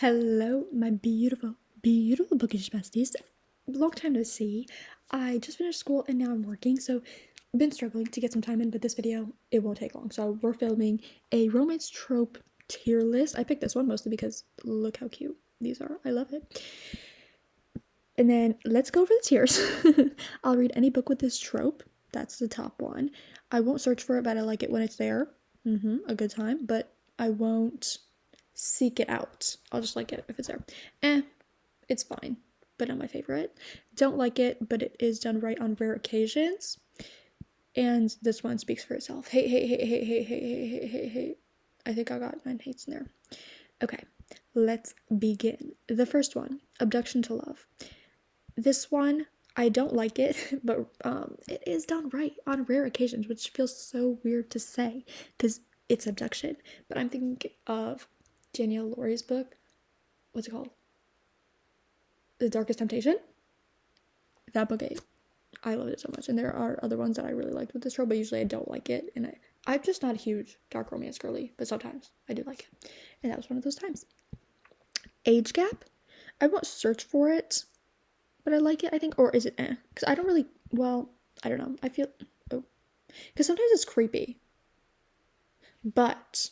Hello, my beautiful, beautiful bookish besties. Long time no see. I just finished school and now I'm working, so I've been struggling to get some time in, but this video, it won't take long. So we're filming a romance trope tier list. I picked this one mostly because look how cute these are. I love it. And then let's go over the tiers. I'll read any book with this trope. That's the top one. I won't search for it, but I like it when it's there. A good time, but I won't seek it out. I'll just like it if it's there. It's fine, but not my favorite. Don't like it, but it is done right on rare occasions. And this one speaks for itself. Hate, hate, hate, hate, hate, hate, hate, hate, hate, hate. I think I got 9 hates in there. Okay, let's begin. The first one, Abduction to Love. This one, I don't like it, but it is done right on rare occasions, which feels so weird to say because it's abduction. But I'm thinking of Danielle Laurie's book. What's it called? The Darkest Temptation. That book, I loved it so much. And there are other ones that I really liked with this trope, but usually I don't like it. And I'm just not a huge dark romance girly, but sometimes I do like it. And that was one of those times. Age gap. I won't search for it, but I like it, I think. Or is it because I don't really, well, I don't know. I feel, because sometimes it's creepy. But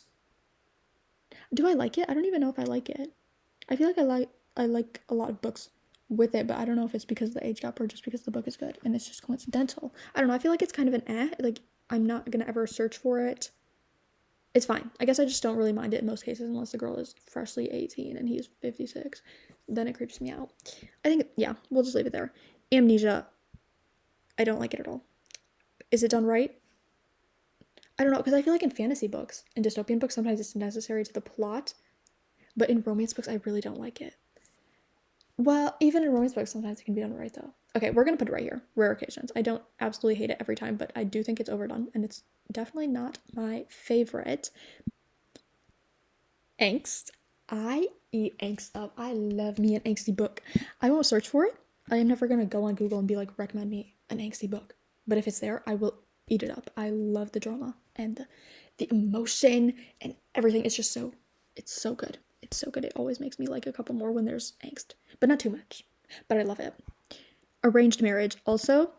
do I like it? I don't even know if I like it. I feel like I like a lot of books with it, but I don't know if it's because of the age gap or just because the book is good and it's just coincidental. I don't know. I feel like it's kind of an like I'm not gonna ever search for it. It's fine. I guess I just don't really mind it in most cases unless the girl is freshly 18 and he's 56. Then it creeps me out. I think, yeah, we'll just leave it there. Amnesia. I don't like it at all. Is it done right? I don't know, because I feel like in fantasy books and dystopian books, sometimes it's necessary to the plot, but in romance books, I really don't like it. Well, even in romance books, sometimes it can be done right, though. Okay, we're going to put it right here. Rare occasions. I don't absolutely hate it every time, but I do think it's overdone, and it's definitely not my favorite. Angst. I eat angst up. I love me an angsty book. I won't search for it. I am never going to go on Google and be like, recommend me an angsty book. But if it's there, I will eat it up. I love the drama and the emotion and everything. It's just so, it's so good. It's so good. It always makes me like a couple more when there's angst, but not too much. But I love it. Arranged marriage. Also,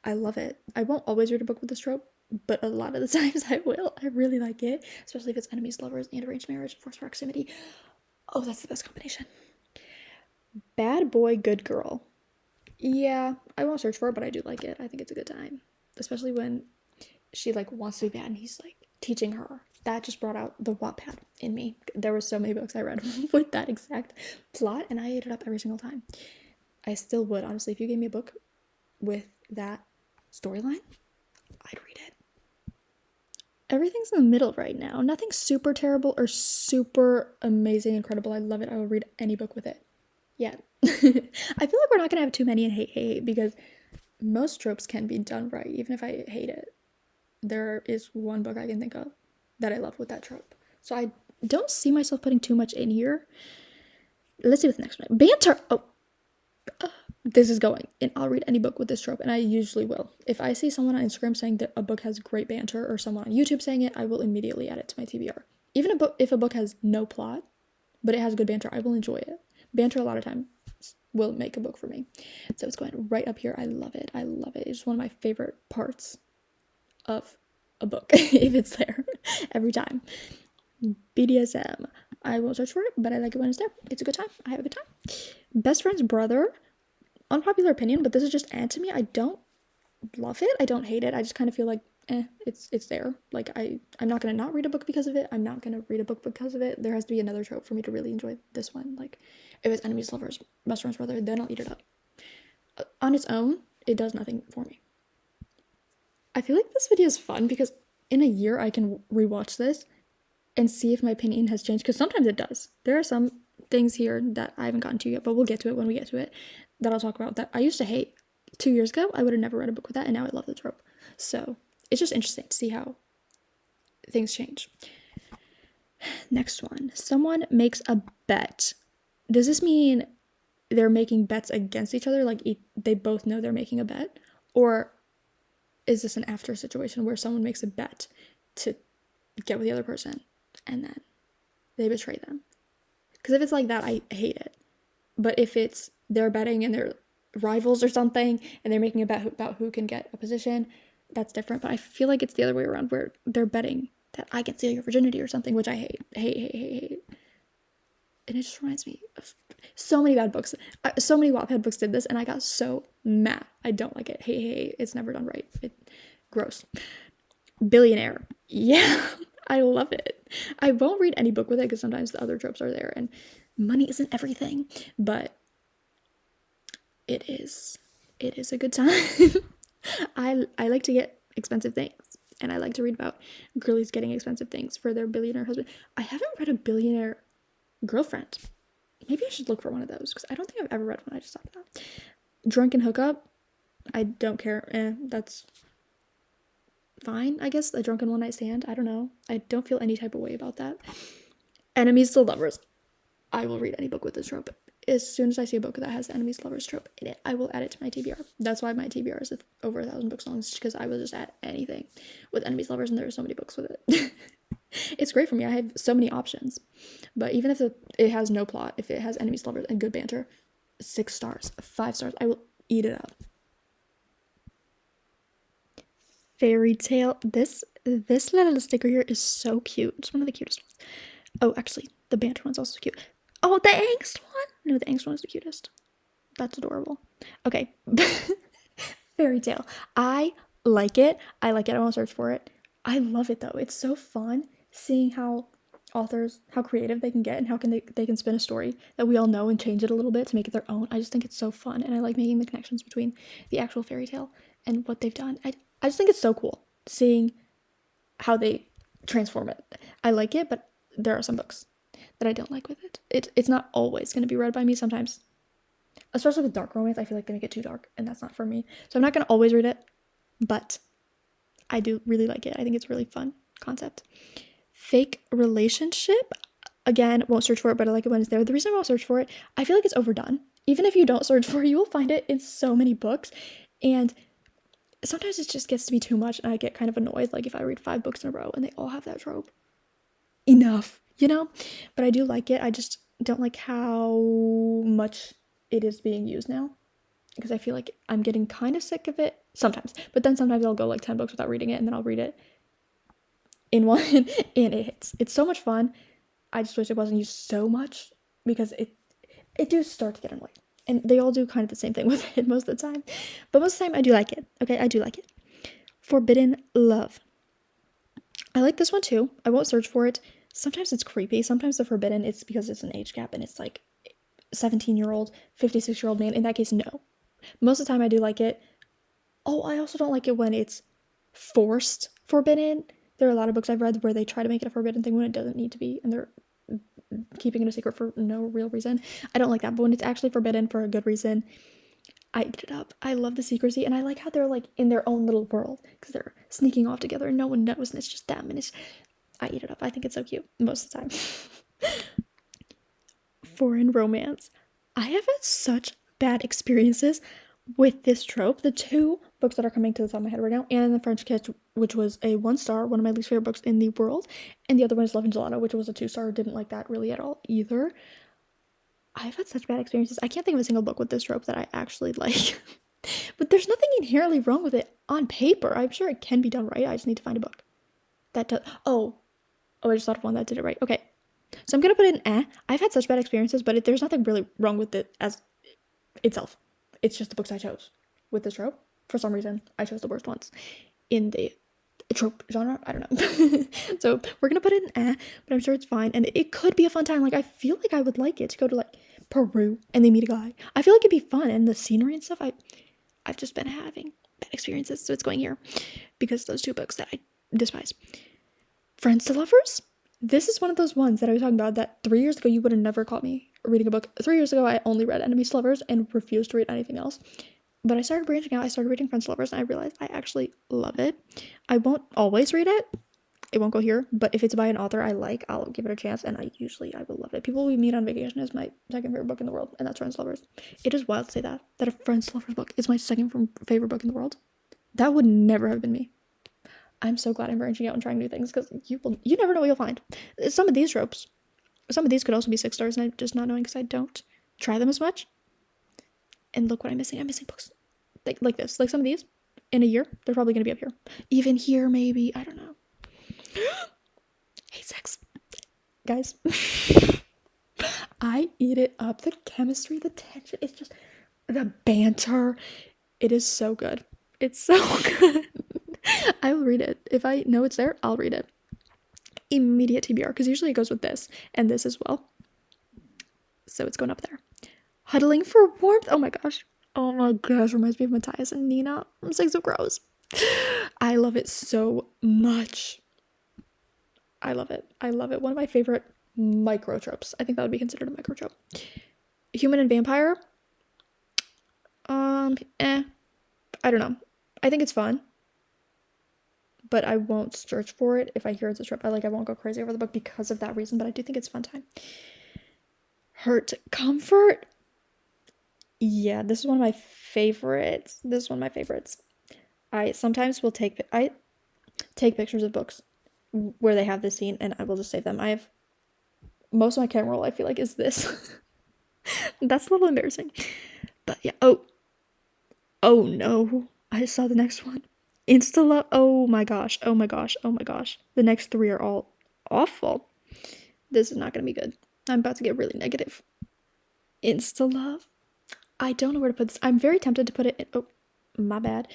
I love it. I won't always read a book with this trope, but a lot of the times I will. I really like it, especially if it's enemies, lovers, and arranged marriage, forced proximity. Oh, that's the best combination. Bad boy, good girl. Yeah, I won't search for it, but I do like it. I think it's a good time, especially when she like wants to be bad and he's like teaching her. That just brought out the Wattpad in me. There were so many books I read with that exact plot, and I ate it up every single time. I still would, honestly. If you gave me a book with that storyline, I'd read it. Everything's in the middle right now. Nothing super terrible or super amazing, incredible. I love it. I will read any book with it. Yeah. I feel like we're not going to have too many and hate because most tropes can be done right, even if I hate it. There is one book I can think of that I love with that trope. So I don't see myself putting too much in here. Let's see what the next one. Banter. Oh, this is going. And I'll read any book with this trope, and I usually will. If I see someone on Instagram saying that a book has great banter or someone on YouTube saying it, I will immediately add it to my TBR. Even if a book has no plot, but it has good banter, I will enjoy it. Banter a lot of times will make a book for me. So it's going right up here. I love it. I love it. It's just one of my favorite parts of a book if it's there every time. BDSM. I won't search for it, but I like it when it's there. It's a good time. I have a good time. Best friend's brother. Unpopular opinion, but this is just to me. I don't love it. I don't hate it. I just kind of feel like it's there. Like I'm not gonna not read a book because of it. I'm not gonna read a book because of it. There has to be another trope for me to really enjoy this one. Like if it's enemies, lovers, best friends, brother, then I'll eat it up. On its own, it does nothing for me. I feel like this video is fun because in a year I can rewatch this and see if my opinion has changed, because sometimes it does. There are some things here that I haven't gotten to yet, but we'll get to it when we get to it, that I'll talk about that I used to hate 2 years ago. I would have never read a book with that, and now I love the trope. So it's just interesting to see how things change. Next one. Someone makes a bet. Does this mean they're making bets against each other? Like they both know they're making a bet? Or is this an after situation where someone makes a bet to get with the other person and then they betray them? Because if it's like that, I hate it. But if it's they're betting and they're rivals or something and they're making a bet about who can get a position, that's different. But I feel like it's the other way around where they're betting that I can steal your virginity or something, which I hate. And it just reminds me of so many bad books. So many Wattpad books did this, and I got so mad. I don't like it. Hey, it's never done right. Gross. Billionaire. Yeah, I love it. I won't read any book with it because sometimes the other tropes are there, and money isn't everything, but it is a good time. I like to get expensive things, and I like to read about girlies getting expensive things for their billionaire husband. I haven't read a billionaire girlfriend. Maybe I should look for one of those because I don't think I've ever read one. I just thought that. Drunken hookup. I don't care. That's fine, I guess. A drunken one night stand. I don't know. I don't feel any type of way about that. Enemies to lovers. I will read any book with this trope. As soon as I see a book that has the enemies to lovers trope in it, I will add it to my TBR. That's why my TBR is over 1,000 books long, because I will just add anything with enemies to lovers, and there are so many books with it. It's great for me. I have so many options. But even if it has no plot, if it has enemies to lovers and good banter, 6 stars, 5 stars, I will eat it up. Fairy tale. This little sticker here is so cute. It's one of the cutest ones. Oh, actually, the banter one's also cute. Oh, the angst one? No, the angst one is the cutest. That's adorable. Okay. Fairy tale. I like it. I won't search for it. I love it though. It's so fun seeing how authors, how creative they can get, and how they can spin a story that we all know and change it a little bit to make it their own. I just think it's so fun, and I like making the connections between the actual fairy tale and what they've done. I just think it's so cool seeing how they transform it. I like it, but there are some books that I don't like with it. It's not always going to be read by me. Sometimes, especially with dark romance, I feel like they make it too dark, and that's not for me. So I'm not going to always read it, but I do really like it. I think it's a really fun concept. Fake relationship. Again, won't search for it, but I like it when it's there. The reason I won't search for it, I feel like it's overdone. Even if you don't search for it, you will find it in so many books, and sometimes it just gets to be too much, and I get kind of annoyed. Like if I read 5 books in a row and they all have that trope. Enough, But I do like it. I just don't like how much it is being used now, because I feel like I'm getting kind of sick of it sometimes. But then sometimes I'll go like 10 books without reading it, and then I'll read it in one, and it hits. It's so much fun. I just wish it wasn't used so much, because it do start to get annoying. And they all do kind of the same thing with it most of the time. But most of the time, I do like it. Okay, I do like it. Forbidden love. I like this one too. I won't search for it. Sometimes it's creepy. Sometimes the forbidden, it's because it's an age gap and it's like 17-year-old, 56-year-old man. In that case, no. Most of the time, I do like it. Oh, I also don't like it when it's forced forbidden. There are a lot of books I've read where they try to make it a forbidden thing when it doesn't need to be, and they're keeping it a secret for no real reason. I don't like that. But when it's actually forbidden for a good reason, I eat it up. I love the secrecy, and I like how they're like in their own little world because they're sneaking off together and no one knows, and it's just them, and I eat it up. I think it's so cute most of the time. Foreign romance. I have had such bad experiences with this trope. The 2 books that are coming to the top of my head right now, Anne and the French Kiss, which was a 1-star, one of my least favorite books in the world, and the other one is Love and Gelato, which was a 2-star. Didn't like that really at all either. I've had such bad experiences. I can't think of a single book with this trope that I actually like. But there's nothing inherently wrong with it on paper. I'm sure it can be done right. I just need to find a book that does. Oh, I just thought of one that did it right. Okay. So I'm going to put it in I've had such bad experiences, but there's nothing really wrong with it as itself. It's just the books I chose with this trope. For some reason, I chose the worst ones in the trope genre. I don't know. So we're going to put it in but I'm sure it's fine. And it could be a fun time. Like, I feel like I would like it to go to, like, Peru and they meet a guy. I feel like it'd be fun. And the scenery and stuff, I've just been having bad experiences. So it's going here because those 2 books that I despise. Friends to Lovers. This is one of those ones that I was talking about that 3 years ago you would have never caught me reading a book. 3 years ago I only read Enemies to Lovers and refused to read anything else. But I started branching out. I started reading Friends to Lovers, and I realized I actually love it. I won't always read it. It won't go here. But if it's by an author I like, I'll give it a chance, and I will love it. People We Meet on Vacation is my second favorite book in the world, and that's Friends to Lovers. It is wild to say that a Friends to Lovers book is my second favorite book in the world. That would never have been me. I'm so glad I'm branching out and trying new things, because you never know what you'll find. Some of these tropes, Some of these could also be 6 stars, and I'm just not knowing because I don't try them as much. And look what I'm missing. I'm missing books like this. Like some of these in a year, they're probably going to be up here. Even here, maybe. I don't know. Hate sex. Guys. I eat it up. The chemistry, the tension, it's just the banter. It is so good. It's so good. I will read it. If I know it's there, I'll read it. Immediate TBR, because usually it goes with this and this as well. So it's going up there. Huddling for warmth. Oh my gosh. Oh my gosh. Reminds me of Matthias and Nina from Six of Crows. I love it so much. I love it. I love it. One of my favorite micro tropes. I think that would be considered a micro trope. Human and vampire. I don't know. I think it's fun, but I won't search for it if I hear it's a trope. I won't go crazy over the book because of that reason, but I do think it's a fun time. Hurt comfort. Yeah, this is one of my favorites. I sometimes will take pictures of books where they have this scene, and I will just save them. I have most of my camera roll, I feel like, is this. That's a little embarrassing. But yeah. Oh no. I saw the next one. Insta-love. Oh my gosh. The next 3 are all awful. This is not going to be good. I'm about to get really negative. Insta-love. I don't know where to put this. I'm very tempted to put it in... Oh, my bad.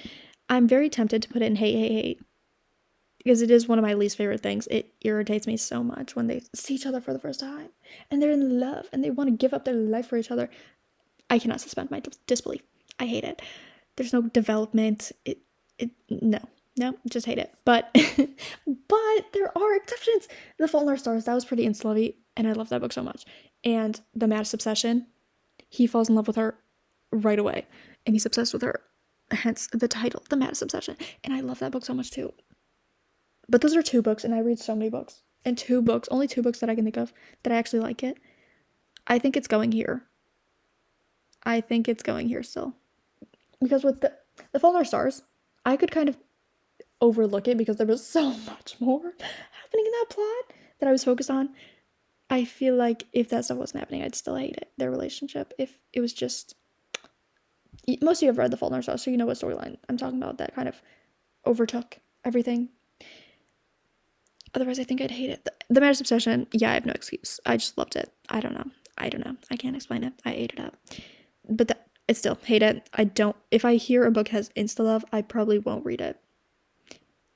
I'm very tempted to put it in hate. Because it is one of my least favorite things. It irritates me so much when they see each other for the first time. And they're in love. And they want to give up their life for each other. I cannot suspend my disbelief. I hate it. There's no development. No, just hate it. But there are exceptions. The Fault in Our Stars, that was pretty insta-lovey, and I love that book so much. And The Maddest Obsession, he falls in love with her right away, and he's obsessed with her. Hence the title, The Maddest Obsession. And I love that book so much too. But those are 2 books, and I read so many books. And 2 books, only 2 books that I can think of that I actually like it. I think it's going here. Still. Because with the Fault in Our Stars, I could kind of overlook it because there was so much more happening in that plot that I was focused on. I feel like if that stuff wasn't happening, I'd still hate it. Their relationship. If it was just... Most of you have read The Fault in Our Stars, so you know what storyline I'm talking about. That kind of overtook everything. Otherwise, I think I'd hate it. The Maddest Obsession, yeah, I have no excuse. I just loved it. I don't know. I can't explain it. I ate it up. But I still hate it. If I hear a book has insta-love, I probably won't read it.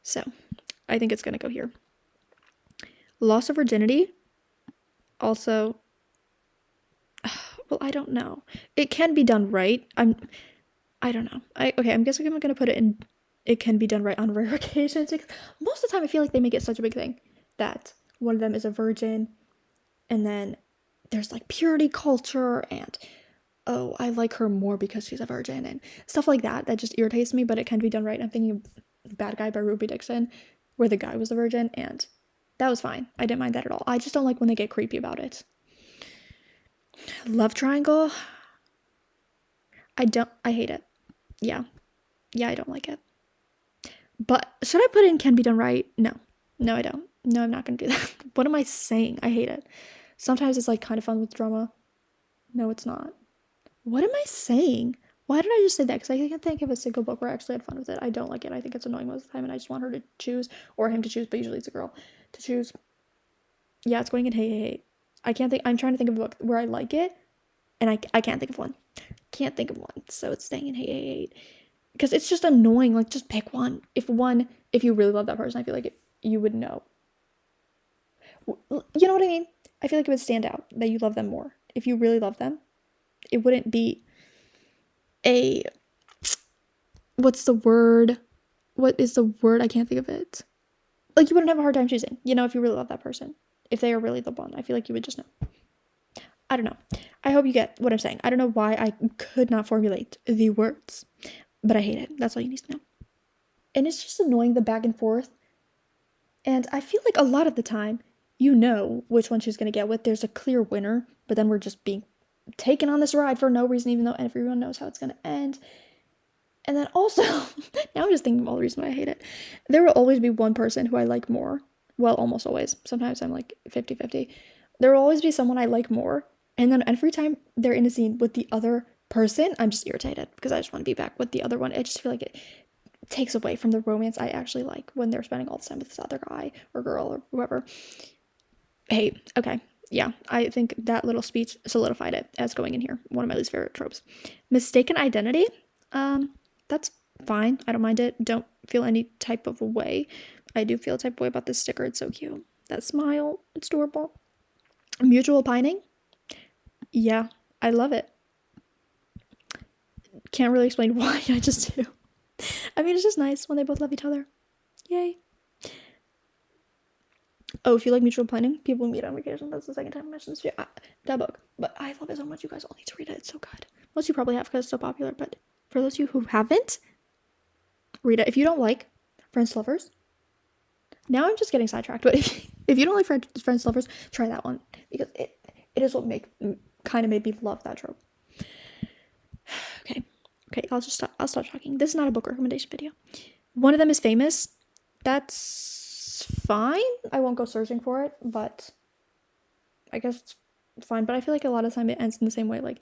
So, I think it's going to go here. Loss of virginity. Also, well, I don't know. It can be done right. I don't know. I'm guessing I'm going to put it in, it can be done right on rare occasions. Because most of the time, I feel like they make it such a big thing that one of them is a virgin, and then there's like purity culture, and oh, I like her more because she's a virgin, and stuff like that. That just irritates me, but it can be done right. I'm thinking of Bad Guy by Ruby Dixon, where the guy was a virgin, and that was fine. I didn't mind that at all. I just don't like when they get creepy about it. Love triangle. I hate it. Yeah, I don't like it. But should I put in can be done right? No, I don't. No, I'm not gonna do that. What am I saying? I hate it. Sometimes it's like kind of fun with drama. No, it's not. What am I saying? Why did I just say that? Because I can't think of a single book where I actually had fun with it. I don't like it. I think it's annoying most of the time, and I just want her to choose, or him to choose, but usually it's a girl to choose. Yeah, it's going in hate. I'm trying to think of a book where I like it, and I can't think of one. So it's staying in hate. Because it's just annoying. Like, just pick one. If you really love that person, I feel like you would know. You know what I mean? I feel like it would stand out that you love them more. If you really love them, it wouldn't be what's the word? What is the word? I can't think of it. Like, you wouldn't have a hard time choosing, if you really love that person. If they are really the one, I feel like you would just know. I don't know. I hope you get what I'm saying. I don't know why I could not formulate the words, but I hate it. That's all you need to know. And it's just annoying, the back and forth. And I feel like a lot of the time, you know which one she's going to get with. There's a clear winner, but then we're just being taken on this ride for no reason, even though everyone knows how it's going to end. And then also, now I'm just thinking of all the reasons why I hate it. There will always be one person who I like more. Well, almost always. Sometimes I'm like 50-50. There will always be someone I like more. And then every time they're in a scene with the other person, I'm just irritated because I just want to be back with the other one. I just feel like it takes away from the romance I actually like when they're spending all the time with this other guy or girl or whoever. Hey, okay. Yeah, I think that little speech solidified it as going in here. One of my least favorite tropes. Mistaken identity. That's fine. I don't mind it. Don't feel any type of way. I do feel a type of way about this sticker. It's so cute. That smile, it's adorable. Mutual pining. Yeah, I love it. Can't really explain why, I just do. I mean, it's just nice when they both love each other. Yay. Oh, if you like mutual pining, people meet on vacation. That's the second time I mentioned this. That book. But I love it so much. You guys all need to read it. It's so good. Most of you probably have because it's so popular. But for those of you who haven't, read it. If you don't like Friends to Lovers, now I'm just getting sidetracked. But if you don't like Friends to Lovers, try that one. Because it is what kind of made me love that trope. Okay, I'll stop talking. This is not a book recommendation video. One of them is famous. That's fine. I won't go searching for it, but I guess it's fine. But I feel like a lot of the time it ends in the same way. Like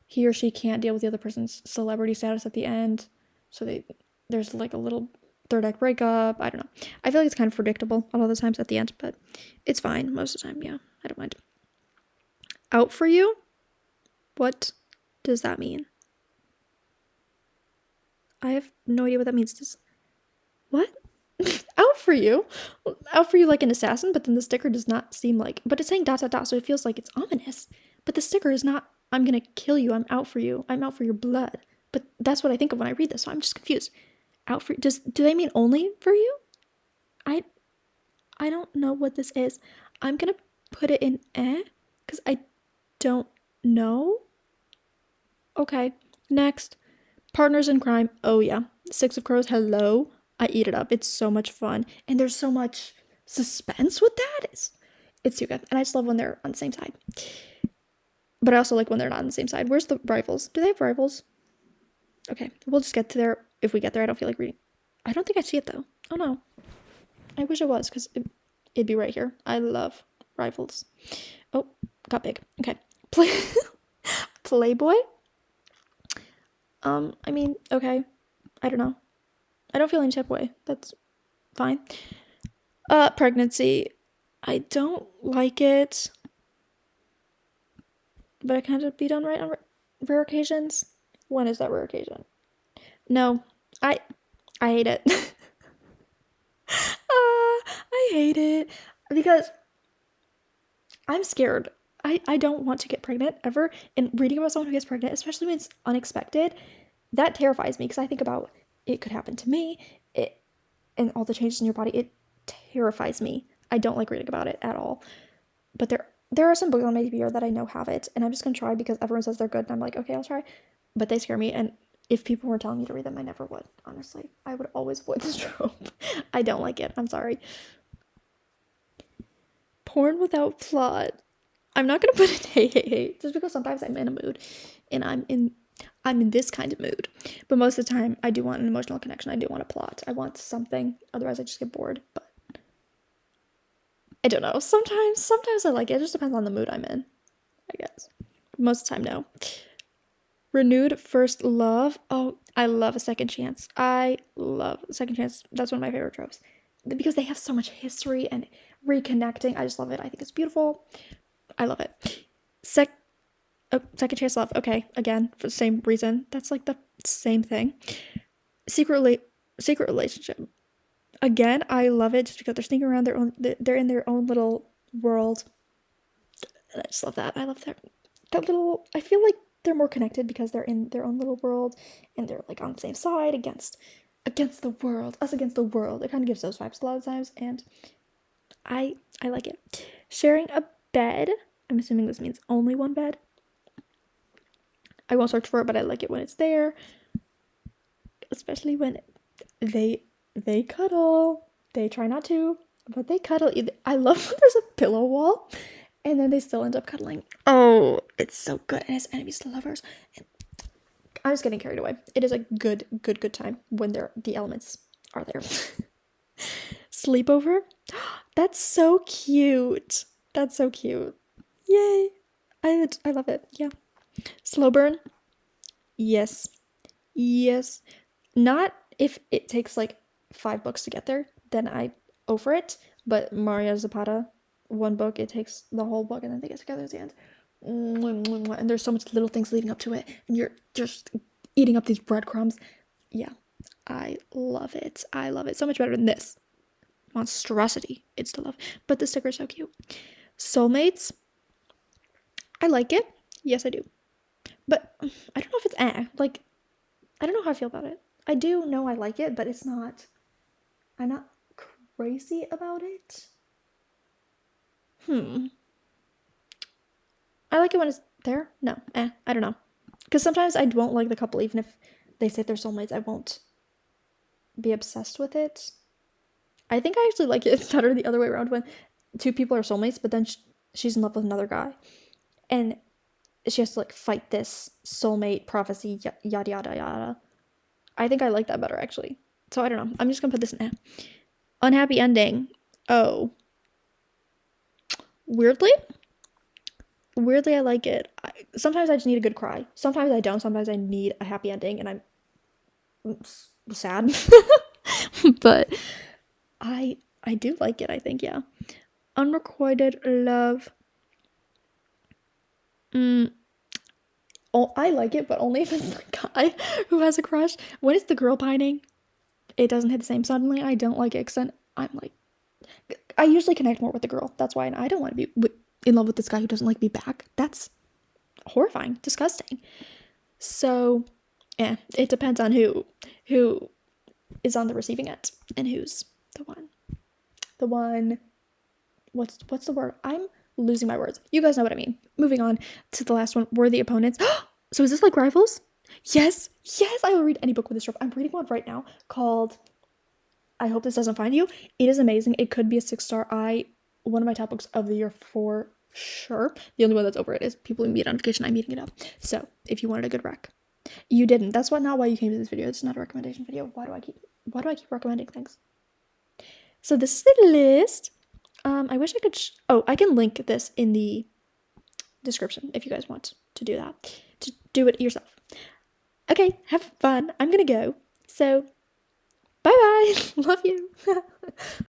he or she can't deal with the other person's celebrity status at the end, so there's like a little third act breakup. I don't know. I feel like it's kind of predictable a lot of the times at the end, but it's fine most of the time. Yeah, I don't mind. Out for you? What does that mean? I have no idea what that means. What? Out for you? Out for you like an assassin, but then the sticker does not seem like... But it's saying ... so it feels like it's ominous. But the sticker is not, I'm gonna kill you, I'm out for you, I'm out for your blood. But that's what I think of when I read this, so I'm just confused. Out for... Do they mean only for you? I don't know what this is. I'm gonna put it in because I don't know. Okay, next. Partners in crime. Oh yeah. Six of Crows, hello. I eat it up. It's so much fun. And there's so much suspense with that. It's too good. And I just love when they're on the same side. But I also like when they're not on the same side. Where's the rivals? Do they have rivals? Okay, we'll just get to there. If we get there, I don't feel like reading. I don't think I see it though. Oh no. I wish it was because it'd be right here. I love rivals. Oh, got big. Okay. Playboy? I mean, okay. I don't know. I don't feel any type of way. That's fine. Pregnancy. I don't like it. But I kind of be done right on rare occasions. When is that rare occasion? No. I hate it. I hate it. Because I'm scared. I don't want to get pregnant ever. And reading about someone who gets pregnant, especially when it's unexpected, that terrifies me because I think about it could happen to me. And all the changes in your body, it terrifies me. I don't like reading about it at all. But there are some books on my TBR that I know have it, and I'm just gonna try because everyone says they're good, and I'm like, okay, I'll try. But they scare me, and if people were telling me to read them, I never would. Honestly, I would always avoid this trope. I don't like it. I'm sorry. Porn without plot. I'm not gonna put it hey, just because sometimes I'm in a mood, and I'm in this kind of mood. But most of the time, I do want an emotional connection. I do want a plot. I want something. Otherwise, I just get bored. But I don't know. Sometimes I like it. It just depends on the mood I'm in, I guess. Most of the time, no. Renewed first love. Oh, I love a second chance. I love a second chance. That's one of my favorite tropes. Because they have so much history and reconnecting. I just love it. I think it's beautiful. I love it. Second chance love. Okay, again, for the same reason. That's like the same thing. Secret relationship. Again, I love it just because they're sneaking around they're in their own little world. And I just love that. I love that little, I feel like they're more connected because they're in their own little world and they're like on the same side against the world. Us against the world. It kind of gives those vibes a lot of times, and I like it. Sharing a bed. I'm assuming this means only one bed. I won't search for it, but I like it when it's there. Especially when they cuddle. They try not to, but they cuddle. I love when there's a pillow wall and then they still end up cuddling. Oh, it's so good. And it's enemies to lovers. I'm just getting carried away. It is a good time when the elements are there. Sleepover. That's so cute. Yay. I love it. Yeah. Slow burn. Yes. Yes. Not if it takes like 5 books to get there, then I over it. But Mario Zapata, one book, it takes the whole book and then they get together at the end. And there's so much little things leading up to it, and you're just eating up these breadcrumbs. Yeah, I love it. I love it so much better than this monstrosity. It's to love, but the sticker's so cute. Soulmates, I like it. Yes, I do. But I don't know if it's like I don't know how I feel about it. I do know I like it, but it's not. I'm not crazy about it. I like it when it's there. No, I don't know. Because sometimes I won't like the couple, even if they say they're soulmates. I won't be obsessed with it. I think I actually like it better the other way around when two people are soulmates, but then she's in love with another guy, and she has to like fight this soulmate prophecy, yada yada yada. I think I like that better actually. So I don't know. I'm just gonna put this in. Unhappy ending. Oh, weirdly, I like it. Sometimes I just need a good cry. Sometimes I don't. Sometimes I need a happy ending, and I'm sad. But I do like it. I think, yeah. Unrequited love. Oh, I like it, but only if it's the guy who has a crush. When it's the girl pining, it doesn't hit the same. Suddenly, I don't like it because then I'm like, I usually connect more with the girl. That's why I don't want to be in love with this guy who doesn't like me back. That's horrifying, disgusting. So, yeah, it depends on who is on the receiving end and who's the one. The one. What's the word? I'm losing my words. You guys know what I mean. Moving on to the last one. Worthy opponents. So is this like rivals? Yes. I will read any book with this trope. I'm reading one right now called I Hope This Doesn't Find You. It is amazing. It could be a 6-star. One of my top books of the year for sure. The only one that's over it is People Who Meet on Vacation. I'm meeting it up. So if you wanted a good rec, you didn't. That's not why you came to this video. It's not a recommendation video. Why do I keep recommending things? So this is the list. I wish I could. I can link this in the description if you guys want to do that. To do it yourself. Okay, have fun. I'm gonna go. So, bye bye. Love you.